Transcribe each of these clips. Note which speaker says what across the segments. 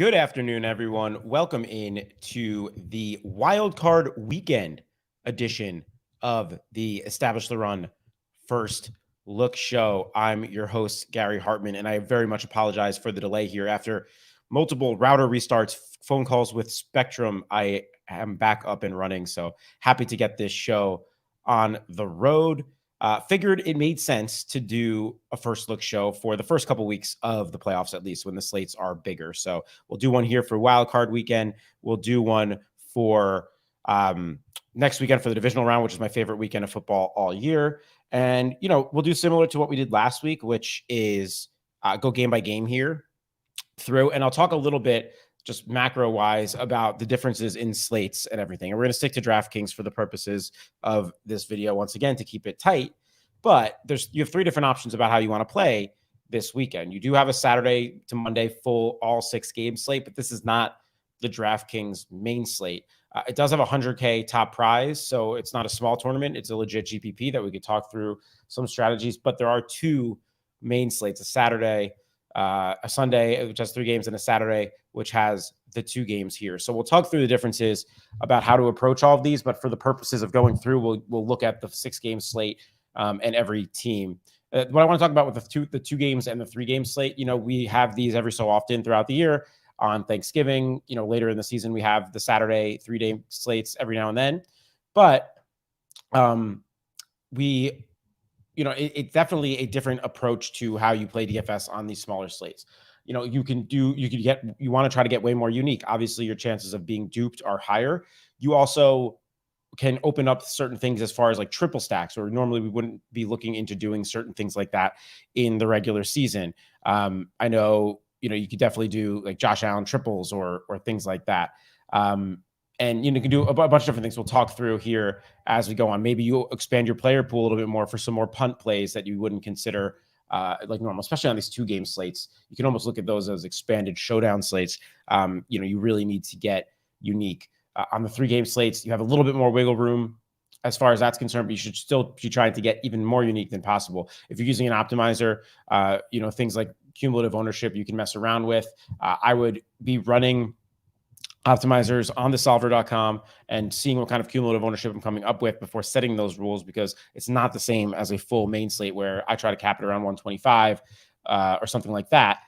Speaker 1: Good afternoon, everyone. Welcome in to the Wild Card Weekend edition of the Establish the Run First Look Show. I'm your host, Gary Hartman, and I very much apologize for the delay here. After multiple router restarts, phone calls with Spectrum, I am back up and running. So happy to get this show on the road. Figured it made sense to do a first look show for the first couple weeks of the playoffs, at least when the slates are bigger. So we'll do one here for Wild Card Weekend. We'll do one for next weekend for the divisional round, which is my favorite weekend of football all year. And, we'll do similar to what we did last week, which is go game by game here through. And I'll talk a little bit just macro wise about the differences in slates and everything. And we're going to stick to DraftKings for the purposes of this video once again to keep it tight. But you have three different options about how you want to play this weekend. You do have a Saturday to Monday full all 6 game slate, but this is not the DraftKings main slate. It does have a 100K top prize, so it's not a small tournament. It's a legit GPP that we could talk through some strategies, but there are 2 main slates, a Saturday, a Sunday, which has 3 games, and a Saturday, which has the 2 games here. So we'll talk through the differences about how to approach all of these, but for the purposes of going through, we'll look at the 6 game slate and every team. What I want to talk about with the two games and the 3 game slate, we have these every so often throughout the year. On Thanksgiving, later in the season, we have the Saturday 3-day slates every now and then. But it's definitely a different approach to how you play DFS on these smaller slates. You want to try to get way more unique. Obviously, your chances of being duped are higher. You also can open up certain things as far as like triple stacks, or normally we wouldn't be looking into doing certain things like that in the regular season. I know, you could definitely do like Josh Allen triples or things like that. And you can do a bunch of different things we'll talk through here as we go on. Maybe you expand your player pool a little bit more for some more punt plays that you wouldn't consider like normal, especially on these 2 game slates. You can almost look at those as expanded showdown slates. You really need to get unique. On the 3 game slates, you have a little bit more wiggle room as far as that's concerned, but you should still be trying to get even more unique than possible. If you're using an optimizer, things like cumulative ownership you can mess around with. I would be running optimizers on thesolver.com and seeing what kind of cumulative ownership I'm coming up with before setting those rules, because it's not the same as a full main slate where I try to cap it around 125 or something like that.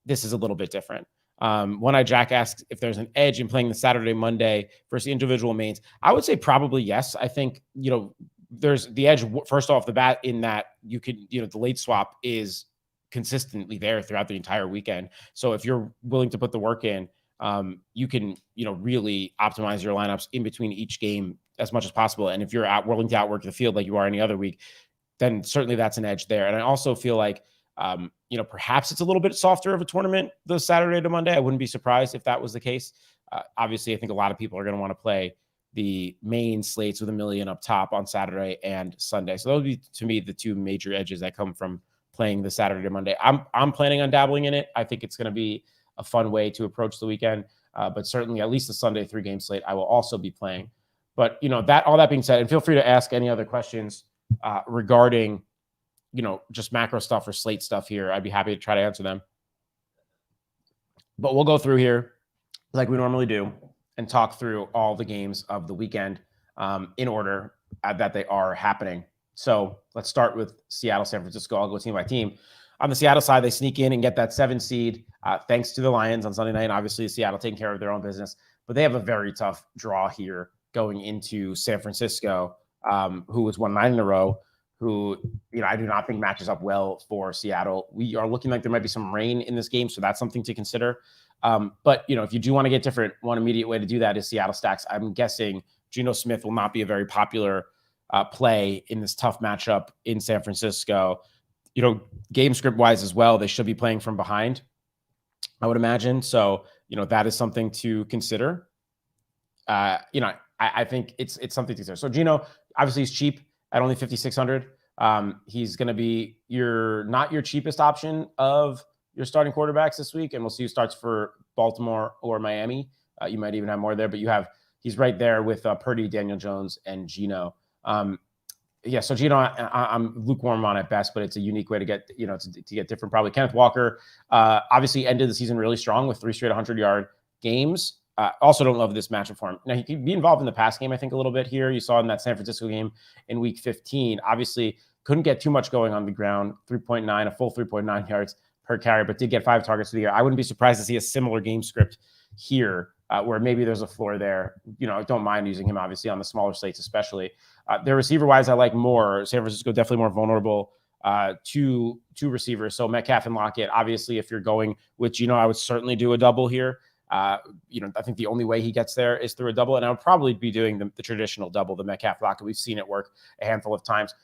Speaker 1: This is a little bit different. One Eye Jack asks if there's an edge in playing the Saturday, Monday versus individual mains. I would say probably yes. I think, there's the edge first off the bat in that you could, the late swap is consistently there throughout the entire weekend. So if you're willing to put the work in, you can, really optimize your lineups in between each game as much as possible. And if you're willing to outwork the field like you are any other week, then certainly that's an edge there. And I also feel like, perhaps it's a little bit softer of a tournament the Saturday to Monday. I wouldn't be surprised if that was the case. Obviously, I think a lot of people are going to want to play the main slates with $1 million up top on Saturday and Sunday. So those would be, to me, the 2 major edges that come from playing the Saturday to Monday. I'm planning on dabbling in it. I think it's going to be a fun way to approach the weekend. But certainly at least the Sunday 3 game slate, I will also be playing. But, all that being said, and feel free to ask any other questions regarding, just macro stuff or slate stuff here. I'd be happy to try to answer them. But we'll go through here like we normally do and talk through all the games of the weekend in order that they are happening. So let's start with Seattle, San Francisco. I'll go team by team. On the Seattle side, they sneak in and get that 7 seed thanks to the Lions on Sunday night. And obviously, Seattle taking care of their own business. But they have a very tough draw here going into San Francisco, who has won 9 in a row, who, I do not think matches up well for Seattle. We are looking like there might be some rain in this game, so that's something to consider. But, if you do want to get different, one immediate way to do that is Seattle stacks. I'm guessing Geno Smith will not be a very popular play in this tough matchup in San Francisco. Game script wise as well, they should be playing from behind, I would imagine. So, that is something to consider. I think it's something to consider. So Geno, obviously he's cheap at only 5,600. He's going to be not your cheapest option of your starting quarterbacks this week. And we'll see who starts for Baltimore or Miami. You might even have more there, but he's right there with Purdy, Daniel Jones, and Geno. Yeah, so Gino, I'm lukewarm on at best, but it's a unique way to get, to get different. Probably Kenneth Walker, obviously ended the season really strong with 3 straight 100-yard games. Also don't love this matchup for him. Now, he could be involved in the pass game, I think, a little bit here. You saw in that San Francisco game in week 15. Obviously, couldn't get too much going on the ground, 3.9, a full 3.9 yards per carry, but did get 5 targets for the year. I wouldn't be surprised to see a similar game script here, where maybe there's a floor there. I don't mind using him, obviously, on the smaller slates, especially. Their receiver-wise, I like more. San Francisco definitely more vulnerable to receivers. So Metcalf and Lockett, obviously, if you're going with Gino, I would certainly do a double here. I think the only way he gets there is through a double, and I would probably be doing the traditional double, the Metcalf Lockett. We've seen it work a handful of times.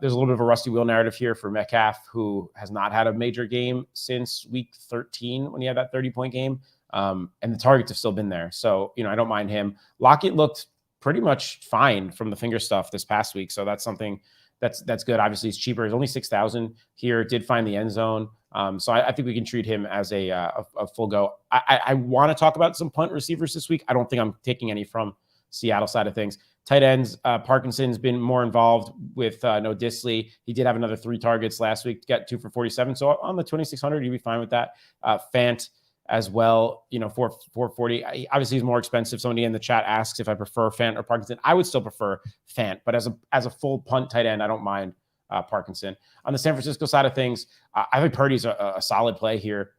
Speaker 1: There's a little bit of a rusty wheel narrative here for Metcalf, who has not had a major game since week 13 when he had that 30-point game. And the targets have still been there. So, I don't mind him. Lockett looked pretty much fine from the finger stuff this past week. So that's something that's good. Obviously, he's cheaper. He's only 6,000 here. Did find the end zone. So I think we can treat him as a full go. I want to talk about some punt receivers this week. I don't think I'm taking any from Seattle side of things. Tight ends, Parkinson's been more involved with no Disley. He did have another 3 targets last week to get 2 for 47. So on the 2,600, you'd be fine with that. Fant as well, 440. Obviously, he's more expensive. Somebody in the chat asks if I prefer Fant or Parkinson. I would still prefer Fant, but as a full punt tight end, I don't mind Parkinson. On the San Francisco side of things, I think Purdy's a solid play here.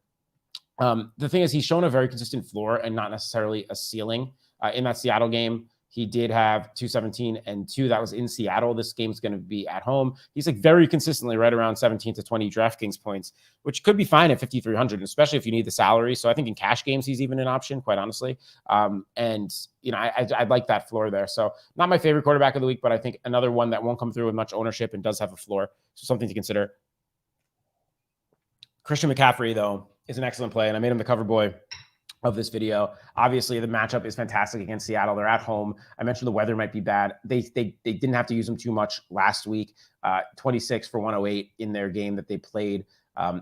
Speaker 1: The thing is, he's shown a very consistent floor and not necessarily a ceiling. In that Seattle game, he did have 217 and 2. That was in Seattle. This game's going to be at home. He's like very consistently right around 17 to 20 DraftKings points, which could be fine at 5,300, especially if you need the salary. So I think in cash games, he's even an option, quite honestly. I'd like that floor there. So not my favorite quarterback of the week, but I think another one that won't come through with much ownership and does have a floor. So something to consider. Christian McCaffrey, though, is an excellent play, and I made him the cover boy of this video. Obviously, the matchup is fantastic against Seattle. They're at home. I mentioned the weather might be bad. They didn't have to use him too much last week. 26 for 108 in their game that they played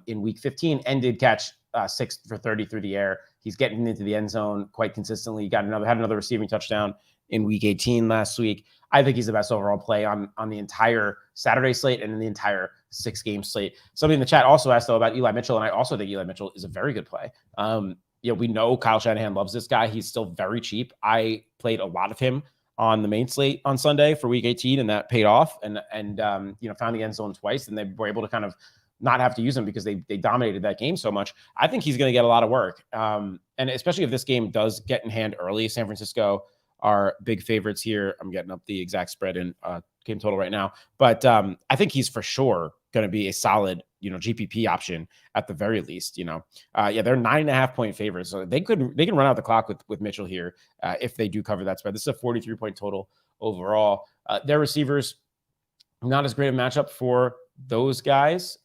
Speaker 1: in week 15, and did catch 6 for 30 through the air. He's getting into the end zone quite consistently. Had another receiving touchdown in week 18 last week. I think he's the best overall play on the entire Saturday slate and in the entire 6-game slate. Somebody in the chat also asked, though, about Eli Mitchell, and I also think Eli Mitchell is a very good play. We know Kyle Shanahan loves this guy. He's still very cheap. I played a lot of him on the main slate on Sunday for week 18, and that paid off, and found the end zone twice, and they were able to kind of not have to use him because they dominated that game so much. I think he's going to get a lot of work. And especially if this game does get in hand early. San Francisco are big favorites here. I'm getting up the exact spread and game total right now. But I think he's for sure going to be a solid, GPP option at the very least. They're 9.5-point favorites. So they can run out the clock with Mitchell here if they do cover that spread. This is a 43-point total overall. Their receivers, not as great a matchup for those guys.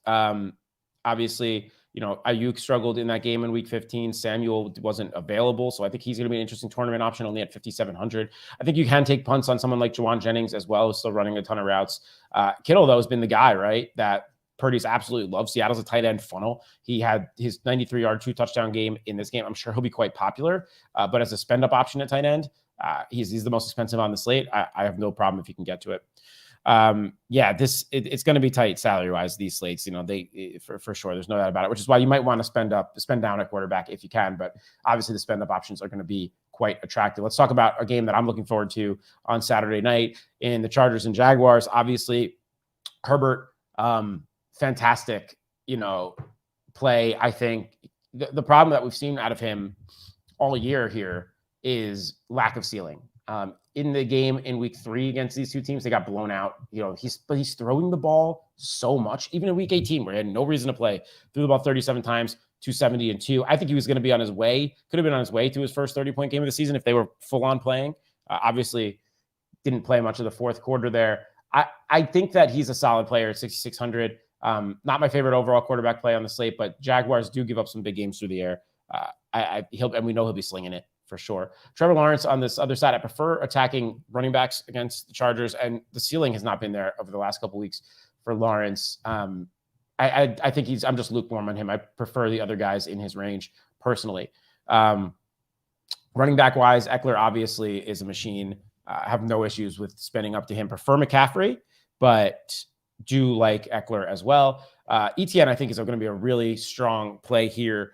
Speaker 1: Obviously, Ayuk struggled in that game in week 15. Samuel wasn't available, so I think he's going to be an interesting tournament option, only at 5,700. I think you can take punts on someone like Juwan Jennings as well, who's still running a ton of routes. Kittle, though, has been the guy, right, that Purdy's absolutely loves. Seattle's a tight end funnel. He had his 93-yard 2-touchdown game in this game. I'm sure he'll be quite popular, but as a spend-up option at tight end, he's the most expensive on the slate. I have no problem if you can get to it. It's going to be tight salary wise, these slates, for sure. There's no doubt about it, which is why you might want to spend down a quarterback if you can, but obviously the spend up options are going to be quite attractive. Let's talk about a game that I'm looking forward to on Saturday night in the Chargers and Jaguars. Obviously Herbert, fantastic, play. I think the problem that we've seen out of him all year here is lack of ceiling. In the game in week 3 against these two teams, they got blown out. He's throwing the ball so much. Even in week 18, where he had no reason to play, threw the ball 37 times, 270 and 2. I think he was going to be on his way. Could have been on his way to his first 30-point game of the season if they were full on playing. Obviously, didn't play much of the fourth quarter there. I think that he's a solid player at 6,600. Not my favorite overall quarterback play on the slate, but Jaguars do give up some big games through the air. And we know he'll be slinging it for sure. Trevor Lawrence on this other side, I prefer attacking running backs against the Chargers, and the ceiling has not been there over the last couple of weeks for Lawrence. I think I'm just lukewarm on him. I prefer the other guys in his range personally. Running back wise, Eckler obviously is a machine. I have no issues with spending up to him. Prefer McCaffrey, but do like Eckler as well. ETN, I think, is going to be a really strong play here.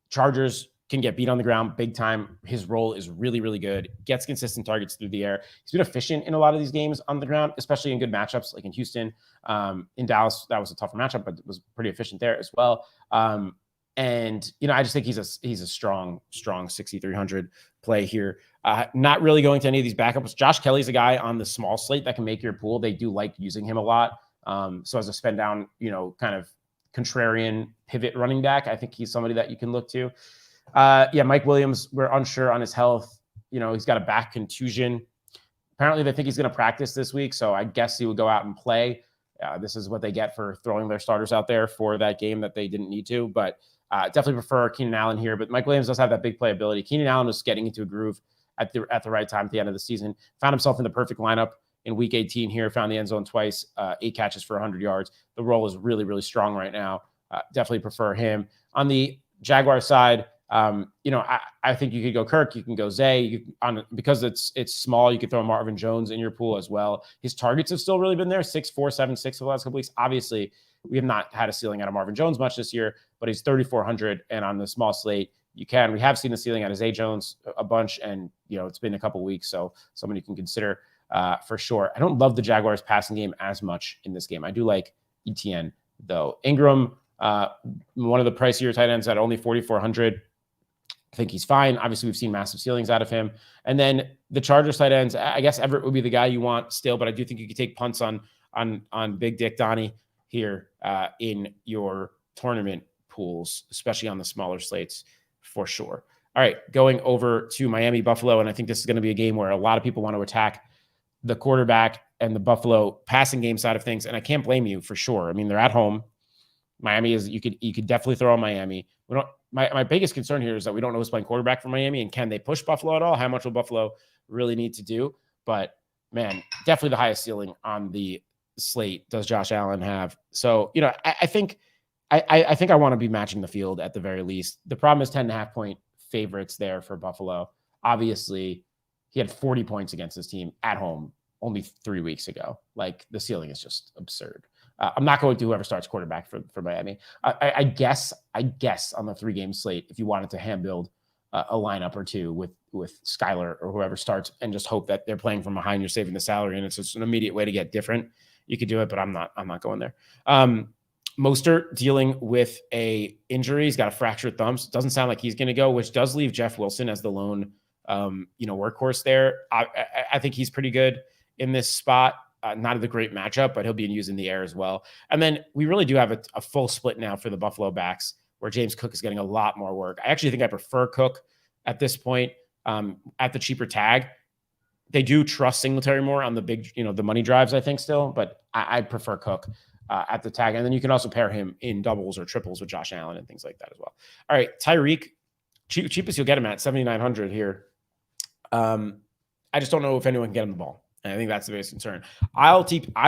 Speaker 1: Chargers can get beat on the ground big time. His role is really, really good. Gets consistent targets through the air. He's been efficient in a lot of these games on the ground, especially in good matchups like in Houston. In Dallas, that was a tougher matchup, but was pretty efficient there as well. And I just think he's a strong 6,300 play here. Not really going to any of these backups. Josh Kelly's a guy on the small slate that can make your pool. They do like using him a lot. So as a spend down, kind of contrarian pivot running back, I think he's somebody that you can look to. Mike Williams, we're unsure on his health. He's got a back contusion. Apparently they think he's going to practice this week, so I guess he would go out and play. This is what they get for throwing their starters out there for that game that they didn't need to, but definitely prefer Keenan Allen here. But Mike Williams does have that big playability. Keenan Allen was getting into a groove at the right time at the end of the season. Found himself in the perfect lineup in week 18 here. Found the end zone twice, 8 catches for 100 yards. The role is really, really strong right now. Definitely prefer him. On the Jaguar side, I think you could go Kirk, you can go Zay. Because it's small, you could throw Marvin Jones in your pool as well. His targets have still really been there, 6, 4, 7, 6 for the last couple weeks. Obviously, we have not had a ceiling out of Marvin Jones much this year, but he's 3,400, and on the small slate, we have seen the ceiling out of Zay Jones a bunch, and it's been a couple weeks, so someone you can consider for sure. I don't love the Jaguars passing game as much in this game. I do like ETN though. Ingram, one of the pricier tight ends at only 4,400. I think he's fine. Obviously, we've seen massive ceilings out of him. And then the Chargers tight ends, I guess Everett would be the guy you want still, but I do think you could take punts on Big Dick Donnie here in your tournament pools, especially on the smaller slates for sure. All right, going over to Miami Buffalo, and I think this is going to be a game where a lot of people want to attack the quarterback and the Buffalo passing game side of things, and I can't blame you for sure. I mean, they're at home. Miami is you could definitely throw on Miami. We don't. My biggest concern here is that we don't know who's playing quarterback for Miami, and can they push Buffalo at all? How much will Buffalo really need to do? But man, definitely the highest ceiling on the slate does Josh Allen have. So I think I want to be matching the field at the very least. The problem is 10.5-point favorites there for Buffalo. Obviously, he had 40 points against his team at home only 3 weeks ago. Like, the ceiling is just absurd. I'm not going to whoever starts quarterback for Miami. I guess on the 3-game slate, if you wanted to hand build a lineup or two with Skylar or whoever starts and just hope that they're playing from behind, you're saving the salary, and it's just an immediate way to get different. You could do it, but I'm not going there. Mostert dealing with a injury. He's got a fractured thumb. Doesn't sound like he's going to go, which does leave Jeff Wilson as the lone workhorse there. I think he's pretty good in this spot. Not a great matchup, but he'll be used in the air as well. And then we really do have a full split now for the Buffalo backs, where James Cook is getting a lot more work. I actually think I prefer Cook at this point at the cheaper tag. They do trust Singletary more on the big, the money drives, I think still, but I prefer Cook at the tag. And then you can also pair him in doubles or triples with Josh Allen and things like that as well. All right, Tyreek, cheapest you'll get him at 7,900 here. I just don't know if anyone can get him the ball. And I think that's the biggest concern. I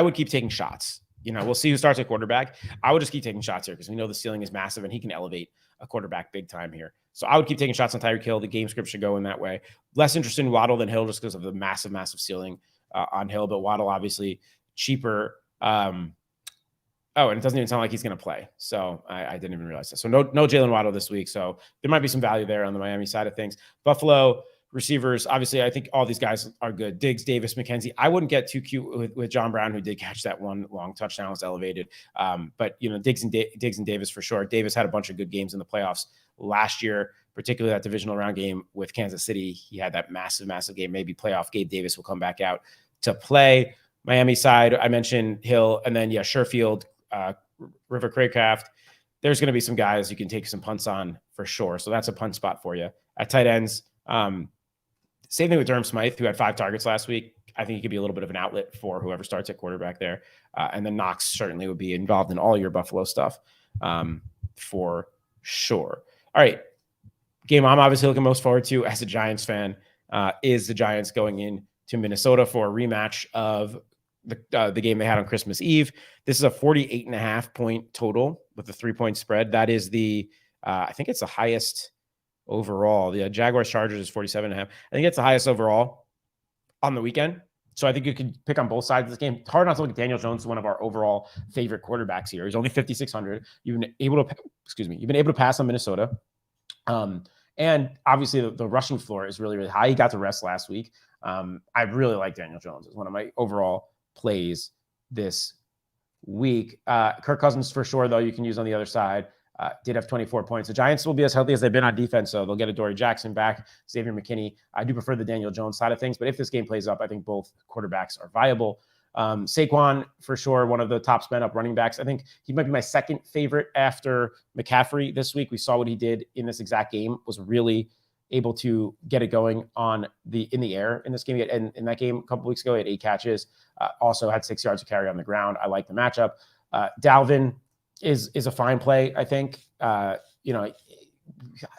Speaker 1: would keep taking shots. We'll see who starts at quarterback. I would just keep taking shots here because we know the ceiling is massive and he can elevate a quarterback big time here. So I would keep taking shots on Tyreek Hill. The game script should go in that way. Less interested in Waddle than Hill just because of the massive, massive ceiling on Hill. But Waddle obviously cheaper. And it doesn't even sound like he's going to play. So I didn't even realize that. So no Jalen Waddle this week. So there might be some value there on the Miami side of things. Buffalo receivers, obviously, I think all these guys are good. Diggs, Davis, McKenzie. I wouldn't get too cute with John Brown, who did catch that one long touchdown, was elevated. But Diggs and Davis for sure. Davis had a bunch of good games in the playoffs last year, particularly that divisional round game with Kansas City. He had that massive, massive game. Maybe playoff Gabe Davis will come back out to play. Miami side, I mentioned Hill, and then Sherfield, River Craycraft. There's going to be some guys you can take some punts on for sure. So that's a punt spot for you. At tight ends, same thing with Durham Smythe, who had 5 targets last week. I think he could be a little bit of an outlet for whoever starts at quarterback there. And then Knox certainly would be involved in all your Buffalo stuff for sure. All right. Game I'm obviously looking most forward to as a Giants fan is the Giants going in to Minnesota for a rematch of the game they had on Christmas Eve. This is a 48.5-point total with a 3-point spread. That is I think it's the highest overall. The Jaguars Chargers is 47.5. I think it's the highest overall on the weekend. So I think you can pick on both sides of this game. It's hard not to look at Daniel Jones, one of our overall favorite quarterbacks here. He's only 5,600. You've been able to pass on Minnesota. And obviously the rushing floor is really, really high. He got to rest last week. I really like Daniel Jones as one of my overall plays this week. Kirk Cousins for sure, though, you can use on the other side. Did have 24 points. The Giants will be as healthy as they've been on defense, so they'll get a Dory Jackson back, Xavier McKinney. I do prefer the Daniel Jones side of things, but if this game plays up, I think both quarterbacks are viable. Saquon, for sure, one of the top spend up running backs. I think he might be my second favorite after McCaffrey this week. We saw what he did in this exact game, was really able to get it going in the air in this game. And in that game a couple weeks ago, he had 8 catches, also had 6 yards to carry on the ground. I like the matchup. Dalvin is a fine play, I think.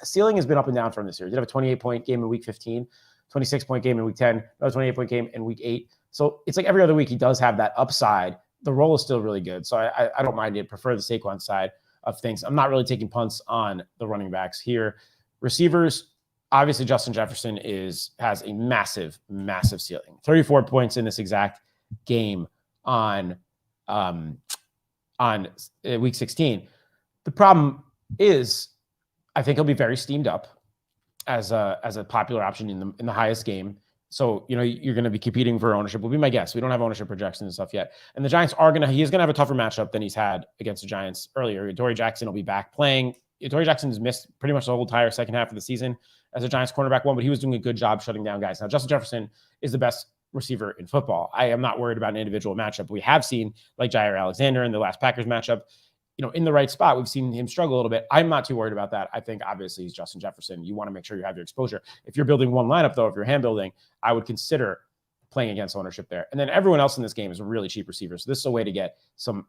Speaker 1: Ceiling has been up and down from this year. He did have a 28-point game in week 15, 26-point game in week 10, another 28-point game in week 8. So it's like every other week he does have that upside. The role is still really good. So I don't mind it. Prefer the Saquon side of things. I'm not really taking punts on the running backs here. Receivers, obviously Justin Jefferson has a massive, massive ceiling. 34 points in this exact game on week 16. The problem is I think he'll be very steamed up as a popular option in the highest game. So, you're going to be competing for ownership, will be my guess. We don't have ownership projections and stuff yet. And the Giants he is going to have a tougher matchup than he's had against the Giants earlier. Dory Jackson will be back playing. Dory Jackson's missed pretty much the whole entire second half of the season as a Giants cornerback one, but he was doing a good job shutting down guys. Now, Justin Jefferson is the best receiver in football. I am not worried about an individual matchup. We have seen, like Jair Alexander in the last Packers matchup, in the right spot, we've seen him struggle a little bit. I'm not too worried about that. I think obviously he's Justin Jefferson. You want to make sure you have your exposure. If you're building one lineup, though, if you're hand building, I would consider playing against ownership there. And then everyone else in this game is a really cheap receiver. So this is a way to get some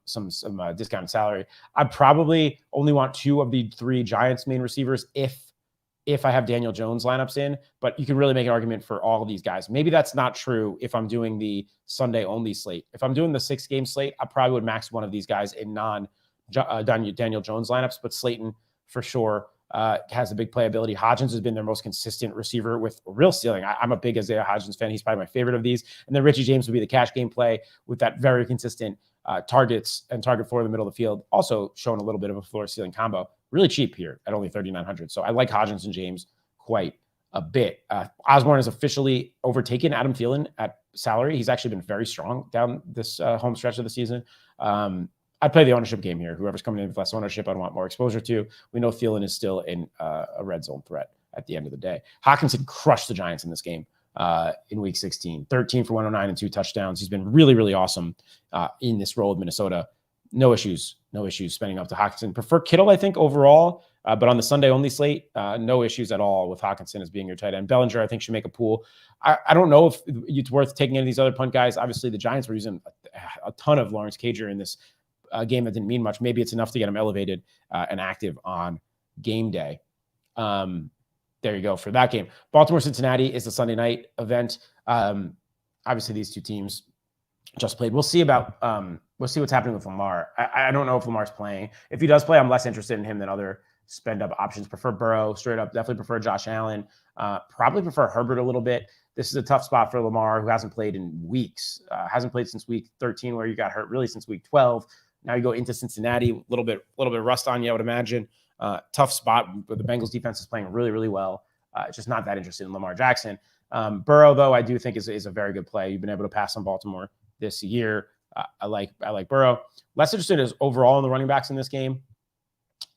Speaker 1: discounted salary. I probably only want 2 of the 3 Giants main receivers if I have Daniel Jones lineups in, but you can really make an argument for all of these guys. Maybe that's not true if I'm doing the Sunday only slate. If I'm doing the 6-game slate, I probably would max one of these guys in Daniel Jones lineups, but Slayton for sure has a big playability. Hodgins has been their most consistent receiver with a real ceiling. I'm a big Isaiah Hodgins fan. He's probably my favorite of these. And then Richie James would be the cash game play with that very consistent targets and target floor in the middle of the field. Also showing a little bit of a floor ceiling combo. Really cheap here at only 3,900. So I like Hodgins and James quite a bit. Osborne has officially overtaken Adam Thielen at salary. He's actually been very strong down this home stretch of the season. I'd play the ownership game here. Whoever's coming in with less ownership, I'd want more exposure to. We know Thielen is still in a red zone threat at the end of the day. Hawkinson crushed the Giants in this game in week 16. 13 for 109 and 2 touchdowns. He's been really, really awesome in this role of Minnesota. No issues spending up to Hawkinson. Prefer Kittle, I think, overall. But on the Sunday only slate, no issues at all with Hawkinson as being your tight end. Bellinger, I think, should make a pool. I don't know if it's worth taking any of these other punt guys. Obviously, the Giants were using a ton of Lawrence Cager in this game that didn't mean much. Maybe it's enough to get him elevated and active on game day. There you go for that game. Baltimore-Cincinnati is the Sunday night event. Obviously, these two teams just played. We'll see what's happening with Lamar. I don't know if Lamar's playing. If he does play, I'm less interested in him than other spend-up options. Prefer Burrow straight up. Definitely prefer Josh Allen. Probably prefer Herbert a little bit. This is a tough spot for Lamar, who hasn't played in weeks. Hasn't played since week 13, where you got hurt, really since week 12. Now you go into Cincinnati, a little bit of rust on you, I would imagine. Tough spot, but the Bengals defense is playing really, really well. Just not that interested in Lamar Jackson. Burrow, though, I do think is a very good play. You've been able to pass on Baltimore this year. I like Burrow. Less interested is overall in the running backs in this game.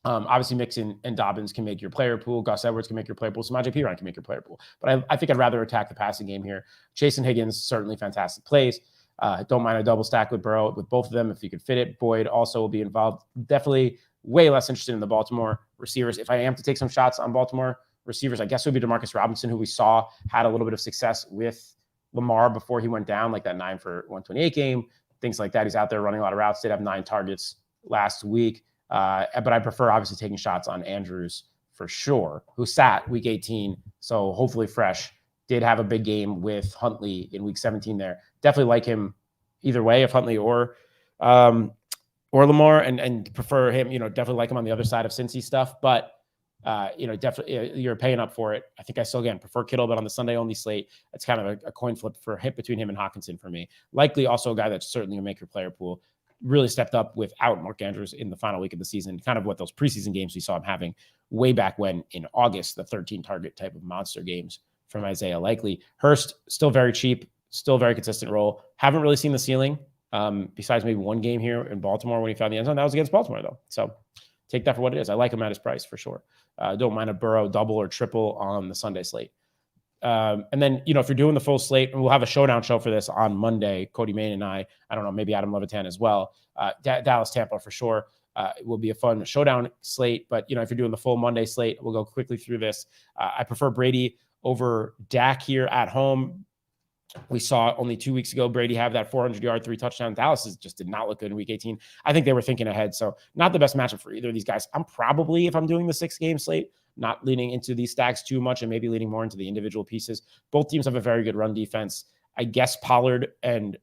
Speaker 1: Obviously, Mixon and Dobbins can make your player pool. Gus Edwards can make your player pool. Samaje Perine can make your player pool. But I think I'd rather attack the passing game here. Chase and Higgins, certainly fantastic plays. Don't mind a double stack with Burrow, with both of them if you could fit it. Boyd also will be involved. Definitely way less interested in the Baltimore receivers. If I am to take some shots on Baltimore receivers, I guess it would be Demarcus Robinson, who we saw had a little bit of success with Lamar before he went down, like that 9 for 128 game, things like that. He's out there running a lot of routes. Did have 9 targets last week. But I prefer obviously taking shots on Andrews for sure, who sat week 18. So hopefully fresh. Did have a big game with Huntley in week 17 there. Definitely like him either way, if Huntley or Lamar, and prefer him, definitely like him on the other side of Cincy stuff. But definitely you're paying up for it. I think I still, again, prefer Kittle, but on the Sunday only slate, it's kind of a coin flip for hit between him and Hawkinson for me. Likely also a guy that's certainly a make your player pool. Really stepped up without Mark Andrews in the final week of the season, kind of what those preseason games we saw him having way back when in August, the 13 target type of monster games from Isaiah Likely. Hurst, still very cheap, still very consistent role. Haven't really seen the ceiling besides maybe one game here in Baltimore when he found the end zone. That was against Baltimore, though. So take that for what it is. I like him at his price for sure. Don't mind a Burrow double or triple on the Sunday slate. And then, if you're doing the full slate, and we'll have a showdown show for this on Monday, Cody Main and I don't know, maybe Adam Levitan as well. Dallas, Tampa for sure. It will be a fun showdown slate. But, if you're doing the full Monday slate, we'll go quickly through this. I prefer Brady over Dak here at home. We saw only 2 weeks ago Brady have that 400-yard, 3 touchdown. Dallas just did not look good in week 18. I think they were thinking ahead. So not the best matchup for either of these guys. I'm probably, if I'm doing the 6-game slate, not leaning into these stacks too much and maybe leaning more into the individual pieces. Both teams have a very good run defense. I guess Pollard and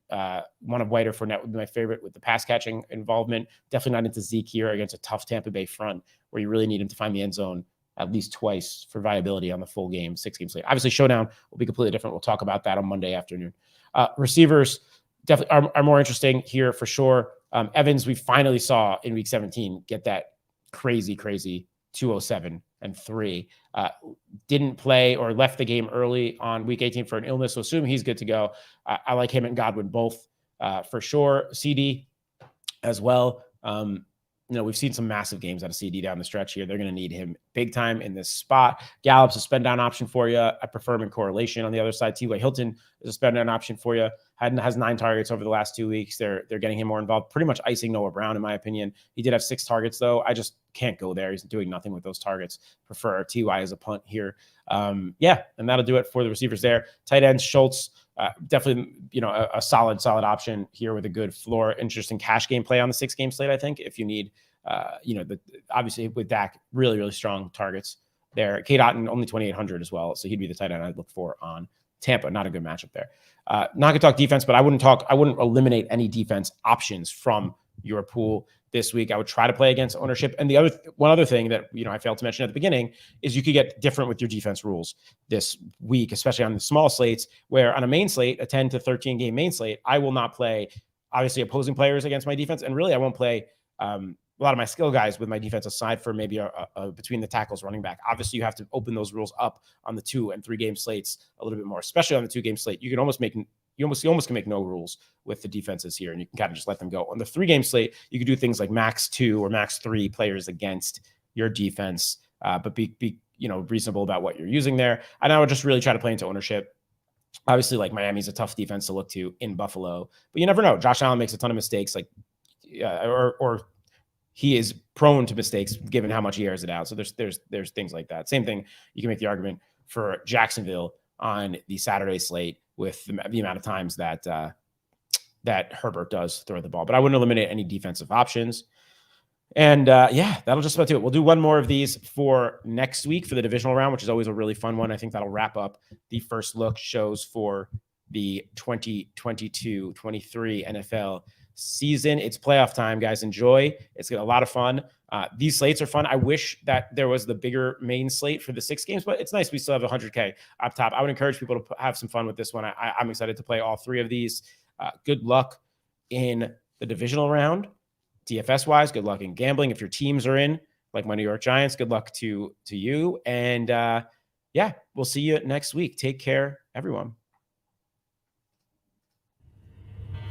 Speaker 1: one of White or Fournette would be my favorite with the pass catching involvement. Definitely not into Zeke here against a tough Tampa Bay front where you really need him to find the end zone at least twice for viability on the full game, 6-game slate. Obviously, showdown will be completely different. We'll talk about that on Monday afternoon. Receivers definitely are more interesting here for sure. Evans, we finally saw in week 17 get that crazy 207 and 3. Didn't play or left the game early on week 18 for an illness, so assume he's good to go. I like him and Godwin both for sure. CD as well. We've seen some massive games out of CD down the stretch here. They're going to need him big time in this spot. Gallup's a spend down option for you. I prefer him in correlation on the other side. T.Y. Hilton is a spend down option for you. Has 9 targets over the last 2 weeks. They're getting him more involved, pretty much icing Noah Brown, in my opinion. He did have 6 targets, though. I just can't go there. He's doing nothing with those targets. Prefer T.Y. as a punt here. And that'll do it for the receivers there. Tight ends, Schultz, definitely, a solid option here with a good floor. Interesting cash game play on the 6-game slate, I think, if you need, obviously with Dak, really, really strong targets there. Kate Otten, only 2,800 as well. So he'd be the tight end I'd look for on Tampa. Not a good matchup there. Not going to talk defense, but I wouldn't eliminate any defense options from your pool this week. I would try to play against ownership. And one other thing that, I failed to mention at the beginning is you could get different with your defense rules this week, especially on the small slates, where on a main slate, a 10 to 13 game main slate, I will not play obviously opposing players against my defense. And really, I won't play a lot of my skill guys with my defense aside for maybe a between the tackles running back. Obviously, you have to open those rules up on the 2 and 3 game slates a little bit more, especially on the 2-game slate. You almost can make no rules with the defenses here, and you can kind of just let them go. On the 3-game slate, you could do things like max 2 or max 3 players against your defense, but be reasonable about what you're using there. And I would just really try to play into ownership. Obviously, like Miami's a tough defense to look to in Buffalo, but you never know. Josh Allen makes a ton of mistakes, or he is prone to mistakes given how much he airs it out. So there's things like that. Same thing. You can make the argument for Jacksonville on the Saturday slate with the amount of times that Herbert does throw the ball, but I wouldn't eliminate any defensive options. And that'll just about do it. We'll do one more of these for next week for the divisional round, which is always a really fun one. I think that'll wrap up the first look shows for the 2022-23 NFL season. It's playoff time, guys. Enjoy. It's a lot of fun. These slates are fun. I wish that there was the bigger main slate for the 6 games, but it's nice we still have 100K up top. I would encourage people to have some fun with this one. I'm excited to play all 3 of these. Good luck in the divisional round. DFS wise, good luck in gambling. If your teams are in, like my New York Giants, good luck to you. And we'll see you next week. Take care, everyone.